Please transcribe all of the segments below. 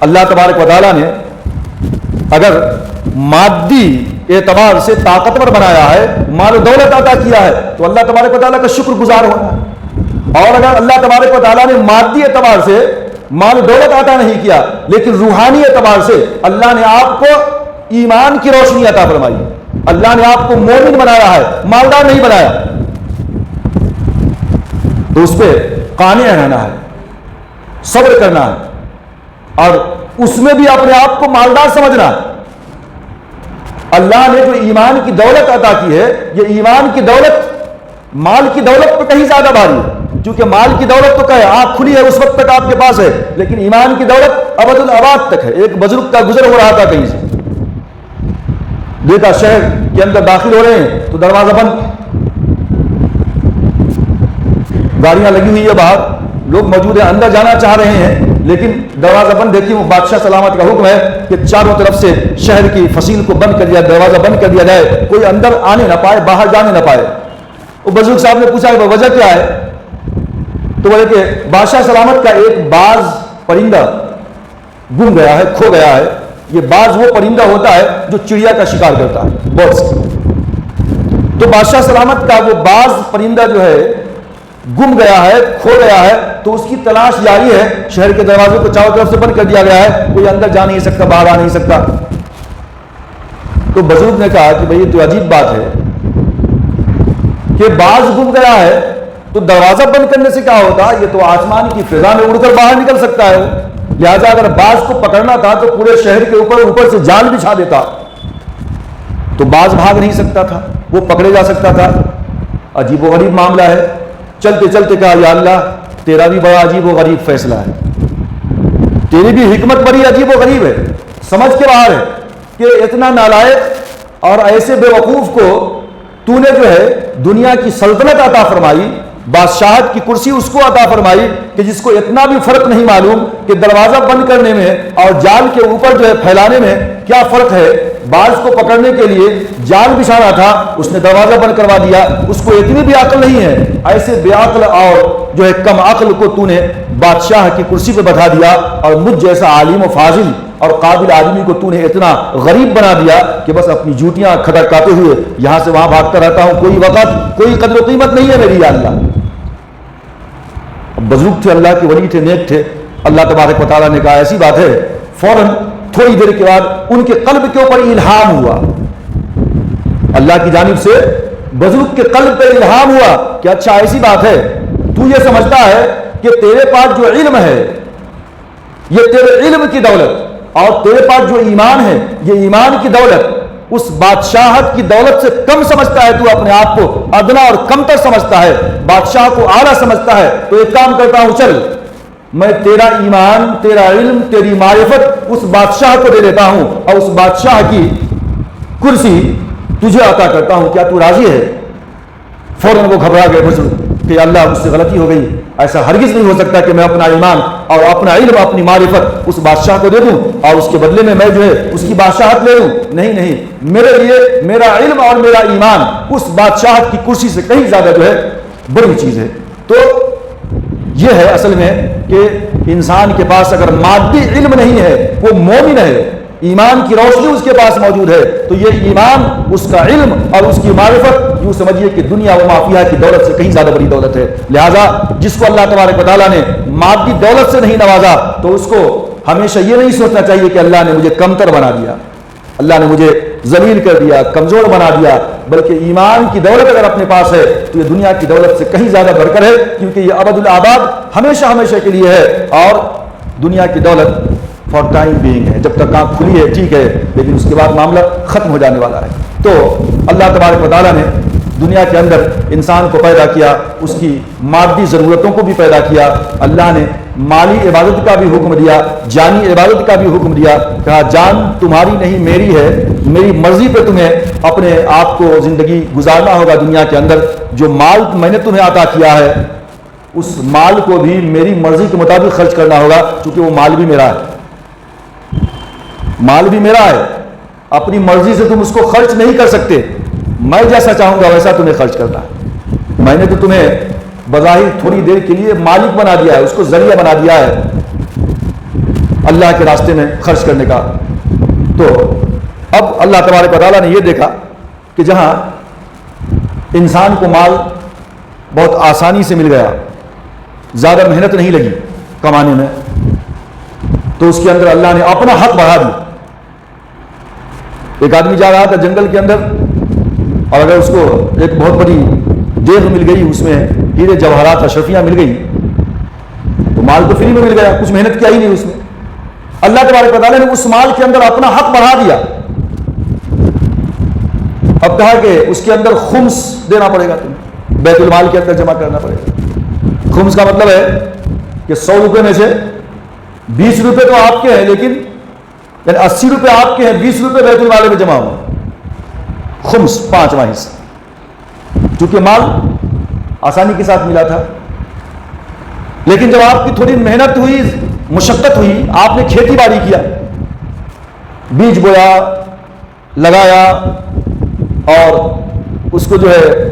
اللہ تبارک و تعالیٰ نے اگر مادی اعتبار سے طاقتور بنایا ہے، مال و دولت عطا کیا ہے، تو اللہ تبارک و تعالیٰ کا شکر گزار ہونا ہے۔ اور اگر اللہ تبارک و تعالیٰ نے مادی اعتبار سے مال و دولت عطا نہیں کیا، لیکن روحانی اعتبار سے اللہ نے آپ کو ایمان کی روشنی عطا فرمائی، اللہ نے آپ کو مومن بنایا ہے، مالدار نہیں بنایا، تو اس پہ قانع رہنا ہے، صبر کرنا ہے، اور اس میں بھی اپنے آپ کو مالدار سمجھنا ہے۔ اللہ نے جو ایمان کی دولت عطا کی ہے، یہ ایمان کی دولت مال کی دولت پہ کہیں زیادہ بھاری ہے، کیونکہ مال کی دولت تو کہے آنکھ کھلی ہے اس وقت تک آپ کے پاس ہے، لیکن ایمان کی دولت ابد الاباد تک ہے۔ ایک بزرگ کا گزر ہو رہا تھا کہیں سے، دیکھا شہر کے اندر داخل ہو رہے ہیں تو دروازہ بند، گاڑیاں لگی ہوئی ہے، باہر لوگ موجود ہیں، اندر جانا چاہ رہے ہیں لیکن دروازہ بند۔ دیکھیے وہ بادشاہ سلامت کا حکم ہے کہ چاروں طرف سے شہر کی فصیل کو بند کر دیا، دروازہ بند کر دیا جائے، کوئی اندر آنے نہ پائے، باہر جانے نہ پائے۔ وہ بزرگ صاحب نے پوچھا کہ وجہ کیا ہے؟ تو بولے کہ بادشاہ سلامت کا ایک باز پرندہ گم گیا ہے، کھو گیا ہے۔ یہ باز وہ پرندہ ہوتا ہے جو چڑیا کا شکار کرتا ہے، برڈز۔ تو بادشاہ سلامت کا وہ باز پرندہ جو ہے گم گیا ہے، کھو گیا ہے، تو اس کی تلاش جاری ہے۔ شہر کے دروازے کو چاروں طرف سے بند کر دیا گیا ہے، کوئی اندر جا نہیں سکتا، باہر آ نہیں سکتا۔ تو بزرگ نے کہا کہ بھئی یہ تو عجیب بات ہے کہ باز گم گیا ہے تو دروازہ بند کرنے سے کیا ہوتا، یہ تو آسمان کی فضا میں اڑ کر باہر نکل سکتا ہے، لہذا اگر باز کو پکڑنا تھا تو پورے شہر کے اوپر سے جال بچھا دیتا تو باز بھاگ نہیں سکتا تھا، وہ پکڑے جا سکتا تھا۔ عجیب و غریب معاملہ ہے۔ چلتے چلتے کہا یا اللہ تیرا بھی بڑا عجیب و غریب فیصلہ ہے، تیری بھی حکمت بڑی عجیب و غریب ہے، سمجھ کے باہر ہے کہ اتنا نالائق اور ایسے بے وقوف کو تو نے جو ہے دنیا کی سلطنت عطا فرمائی، بادشاہت کی کرسی اس کو عطا فرمائی کہ جس کو اتنا بھی فرق نہیں معلوم کہ دروازہ بند کرنے میں اور جال کے اوپر جو ہے پھیلانے میں کیا فرق ہے۔ باز کو پکڑنے کے لیے جال بچھانا تھا، اس نے دروازہ بند کروا دیا۔ اس کو اتنی بھی عقل نہیں ہے، ایسے بے عقل اور جو ہے کم عقل کو تو نے بادشاہ کی کرسی پہ بٹھا دیا، اور مجھ جیسا عالم و فاضل اور قابل آدمی کو تو نے اتنا غریب بنا دیا کہ بس اپنی جوتیاں کھٹکاتے ہوئے یہاں سے وہاں بھاگتا رہتا ہوں، کوئی وقت کوئی قدر و قیمت نہیں ہے میری یا اللہ۔ بزرگ تھے، اللہ کے ولی تھے، نیک تھے۔ اللہ تبارک و تعالیٰ نے کہا ایسی بات ہے، فوراً تھوڑی دیر کے بعد ان کے قلب کے اوپر الہام ہوا، اللہ کی جانب سے بزرگ کے قلب پہ الہام ہوا کہ اچھا ایسی بات ہے، تو یہ سمجھتا ہے کہ تیرے پاس جو علم ہے یہ تیرے علم کی دولت، اور تیرے پاس جو ایمان ہے یہ ایمان کی دولت اس بادشاہت کی دولت سے کم سمجھتا ہے، تو اپنے آپ کو ادنا اور کمتر سمجھتا ہے، بادشاہ کو اعلیٰ سمجھتا ہے۔ تو ایک کام کرتا ہوں، چل میں تیرا ایمان، تیرا علم، تیری معرفت اس بادشاہ کو دے دیتا ہوں اور اس بادشاہ کی کرسی تجھے عطا کرتا ہوں، کیا تو راضی ہے؟ فوراً وہ گھبرا گئے بزرگ کہ اللہ مجھ سے غلطی ہو گئی، ایسا ہرگز نہیں ہو سکتا کہ میں اپنا ایمان اور اپنا علم، اپنی معرفت اس بادشاہ کو دے دوں اور اس کے بدلے میں میں جو ہے اس کی بادشاہت لے لوں۔ نہیں نہیں، میرے لیے میرا علم اور میرا ایمان اس بادشاہت کی کرسی سے کہیں زیادہ جو ہے بڑی چیز ہے۔ تو یہ ہے اصل میں کہ انسان کے پاس اگر مادی علم نہیں ہے، وہ مومن ہے، ایمان کی روشنی اس کے پاس موجود ہے، تو یہ ایمان، اس کا علم اور اس کی معرفت یوں سمجھیے کہ دنیا و مافیہ کی دولت سے کہیں زیادہ بڑی دولت ہے۔ لہذا جس کو اللہ تبارک و تعالیٰ نے مادی دولت سے نہیں نوازا تو اس کو ہمیشہ یہ نہیں سوچنا چاہیے کہ اللہ نے مجھے کمتر بنا دیا، اللہ نے مجھے ذلیل کر دیا، کمزور بنا دیا، بلکہ ایمان کی دولت اگر اپنے پاس ہے تو یہ دنیا کی دولت سے کہیں زیادہ بڑھ کر ہے، کیونکہ یہ ابد الآباد ہمیشہ ہمیشہ کے لیے ہے، اور دنیا کی دولت فار ٹائم بینگ ہے، جب تک آنکھ کھلی ہے ٹھیک ہے، لیکن اس کے بعد معاملہ ختم ہو جانے والا ہے۔ تو اللہ تبارک و تعالیٰ نے دنیا کے اندر انسان کو پیدا کیا، اس کی مادی ضرورتوں کو بھی پیدا کیا، اللہ نے مالی عبادت کا بھی حکم دیا، جانی عبادت کا بھی حکم دیا، کہا جان تمہاری نہیں میری ہے، میری مرضی پہ تمہیں اپنے آپ کو زندگی گزارنا ہوگا دنیا کے اندر۔ جو مال میں نے تمہیں عطا کیا ہے اس مال کو بھی میری مرضی کے مطابق خرچ کرنا ہوگا، کیونکہ وہ مال بھی میرا ہے، مال بھی میرا ہے، اپنی مرضی سے تم اس کو خرچ نہیں کر سکتے، میں جیسا چاہوں گا ویسا تمہیں خرچ کرنا ہے۔ میں نے تو تمہیں بظاہر تھوڑی دیر کے لیے مالک بنا دیا ہے، اس کو ذریعہ بنا دیا ہے، اللہ کے راستے میں خرچ کرنے کا۔ تو اب اللہ تبارک و تعالیٰ نے یہ دیکھا کہ جہاں انسان کو مال بہت آسانی سے مل گیا، زیادہ محنت نہیں لگی کمانے میں، تو اس کے اندر اللہ نے اپنا حق بڑھا دیا۔ ایک آدمی جا رہا تھا جنگل کے اندر، اور اگر اس کو ایک بہت بڑی دیگ مل گئی، اس میں ہیرے جواہرات اشرفیاں مل گئی، تو مال تو فری میں مل گیا، کچھ محنت کیا ہی نہیں اس میں۔ اللہ تبارک و تعالیٰ نے اس مال کے اندر اپنا حق بڑھا دیا۔ اب کہا کہ اس کے اندر خمس دینا پڑے گا، تمہیں بیت المال کے اندر جمع کرنا پڑے گا۔ خمس کا مطلب ہے کہ 100 روپے میں سے 20 روپے تو آپ کے ہیں، لیکن یعنی 80 روپے آپ کے ہیں، 20 روپے بیت المال میں جمع ہوا۔ خمس 5واں حصہ، چونکہ مال آسانی کے ساتھ ملا تھا، لیکن جب آپ کی تھوڑی محنت ہوئی، مشقت ہوئی، آپ نے کھیتی باڑی کیا، بیج بویا، لگایا، اور اس کو جو ہے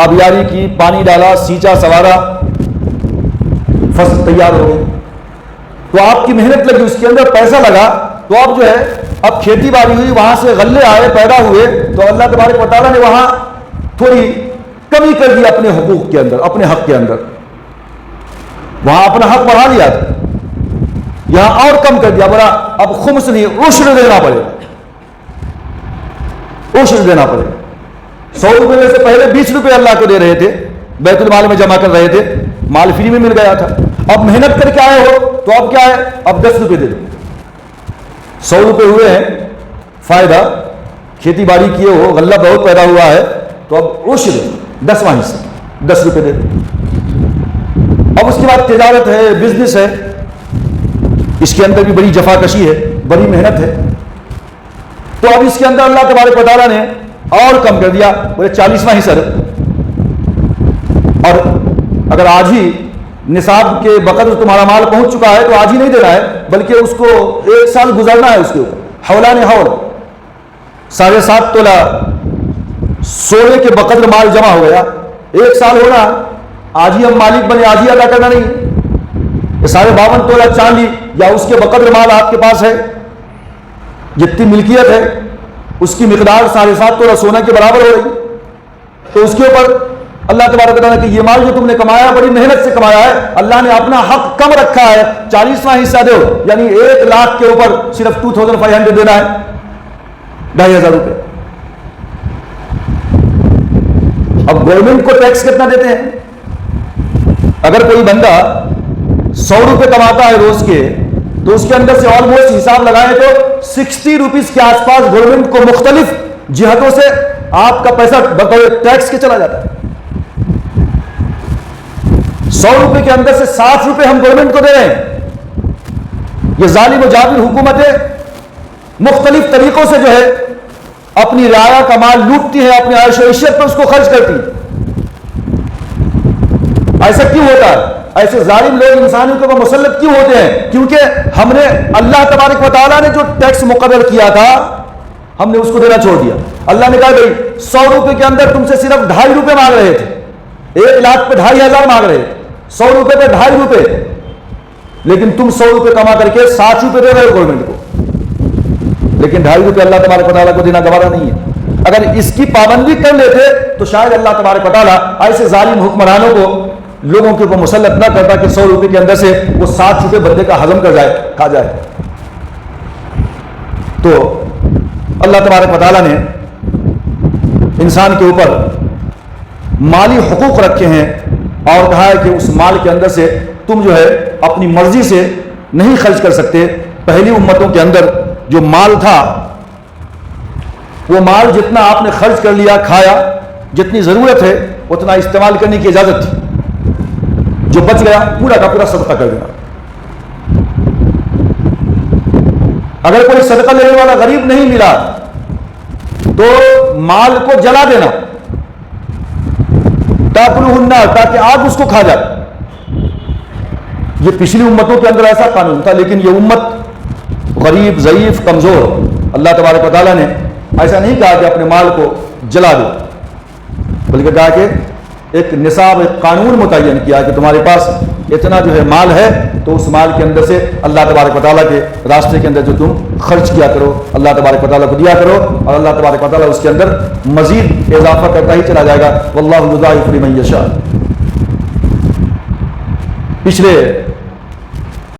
آبیاری کی، پانی ڈالا، سینچا، سوارا، فصل تیار ہو گئی، تو آپ کی محنت لگی، اس کے اندر پیسہ لگا، تو اب جو ہے اب کھیتی باڑی ہوئی، وہاں سے غلے آئے، پیدا ہوئے، تو اللہ تبارک و تعالیٰ نے وہاں تھوڑی کمی کر دی اپنے حقوق کے اندر، اپنے حق کے اندر، وہاں اپنا حق بڑھا لیا تھا، یہاں اور کم کر دیا، بڑا اب خمس نہیں، عشر دینا پڑے گا، عشر دینا پڑے گا۔ 100 روپے میں سے پہلے 20 روپے اللہ کو دے رہے تھے، بیت المال میں جمع کر رہے تھے، مال فری میں مل گیا تھا، اب محنت کر کے آئے ہو تو اب کیا ہے، اب 10 روپے دے دو۔ 100 روپے ہوئے ہیں فائدہ، کھیتی باڑی کیے ہو، غلہ بہت پیدا ہوا ہے، تو اب عشر 10واں حصہ 10 روپے دے دو۔ اب اس کے بعد تجارت ہے، بزنس ہے، اس کے اندر بھی بڑی جفاکشی ہے، بڑی محنت ہے، تو اب اس کے اندر اللہ تبارک و تعالیٰ نے اور کم کر دیا، بولے 40واں حصہ دے۔ اور اگر آج ہی نصاب کے بقدر تمہارا مال پہنچ چکا ہے تو آج ہی نہیں دینا ہے، بلکہ اس کو 1 سال گزرنا ہے، اس کے اوپر حولان حول 7.5 تولہ سونے کے بقدر مال جمع ہو گیا، 1 سال ہونا، آج ہی ہم مالک بنے، آج ہی ادا کرنا نہیں، یہ 52 تولہ چاندی یا اس کے بقدر مال آپ کے پاس ہے، جتنی ملکیت ہے اس کی مقدار 7.5 تولہ سونا کے برابر ہو رہی، تو اس کے اوپر اللہ تبارک و تعالیٰ کہ یہ مال جو تم نے کمایا بڑی محنت سے کمایا ہے، اللہ نے اپنا حق کم رکھا ہے، 40واں حصہ دو، یعنی 1 لاکھ کے اوپر صرف 2500 دینا ہے، 2500 روپے۔ اب گورنمنٹ کو ٹیکس کتنا دیتے ہیں؟ اگر کوئی بندہ 100 روپے کماتا ہے روز کے، تو اس کے اندر سے آلموسٹ حساب لگائیں تو 60 روپیز کے آس پاس گورنمنٹ کو مختلف جہتوں سے آپ کا پیسہ بطور ٹیکس کے چلا جاتا ہے۔ 100 روپے کے اندر سے 60 روپے ہم گورنمنٹ کو دے رہے ہیں۔ یہ ظالم و جابر حکومتیں مختلف طریقوں سے جو ہے اپنی رعایا کا مال لوٹتی ہیں، اپنی عیش و عشرت پر اس کو خرچ کرتی ہیں۔ ایسا کیوں ہوتا ہے؟ ایسے ظالم لوگ انسانوں کے اوپر مسلط کیوں ہوتے ہیں؟ کیونکہ ہم نے اللہ تبارک و تعالیٰ نے جو ٹیکس مقرر کیا تھا ہم نے اس کو دینا چھوڑ دیا۔ اللہ نے کہا بھائی 100 روپے کے اندر تم سے صرف 2.5 روپے مانگ رہے تھے، 1 لاکھ پہ 2500 مانگ رہے تھے، 100 روپے پہ 2.5 روپے، لیکن تم 100 روپے کما کر کے 60 روپے دے رہے ہو گورنمنٹ کو، لیکن 2.5 روپے اللہ تبارک و تعالیٰ کو دینا گوارا نہیں ہے۔ اگر اس کی پابندی کر لیتے تو شاید اللہ تبارک و تعالیٰ ایسے ظالم حکمرانوں کو لوگوں کے اوپر مسلط نہ کرتا کہ 100 روپے کے اندر سے وہ 60 روپے بندے کا ہضم کر جائے، کھا جائے۔ تو اللہ تبارک و تعالیٰ نے انسان کے اوپر مالی حقوق رکھے ہیں اور کہا ہے کہ اس مال کے اندر سے تم جو ہے اپنی مرضی سے نہیں خرچ کر سکتے۔ پہلی امتوں کے اندر جو مال تھا وہ مال جتنا آپ ne خرچ کر لیا، کھایا، جتنی ضرورت ہے اتنا استعمال کرنے کی اجازت تھی، جو بچ گیا پورا کا پورا صدقہ کر دینا۔ اگر کوئی صدقہ لینے والا غریب نہیں ملا تو مال کو جلا دینا، تاکلہ النار، تاکہ آگ اس کو کھا جائے۔ یہ پچھلی امتوں کے اندر ایسا قانون تھا، لیکن یہ امت غریب، ضعیف، کمزور، اللہ تبارک و تعالیٰ نے ایسا نہیں کہا کہ اپنے مال کو جلا دو، بلکہ کہا کہ ایک نصاب، ایک قانون متعین کیا کہ تمہارے پاس اتنا جو ہے مال ہے تو اس مال کے اندر سے اللہ تبارک و تعالیٰ کے راستے کے اندر جو تم خرچ کیا کرو، اللہ تبارک و تعالیٰ کو دیا کرو، اور اللہ تبارک و تعالیٰ اس کے اندر مزید اضافہ کرتا ہی چلا جائے گا۔ واللہ یضاعف لمن یشاء۔ پچھلے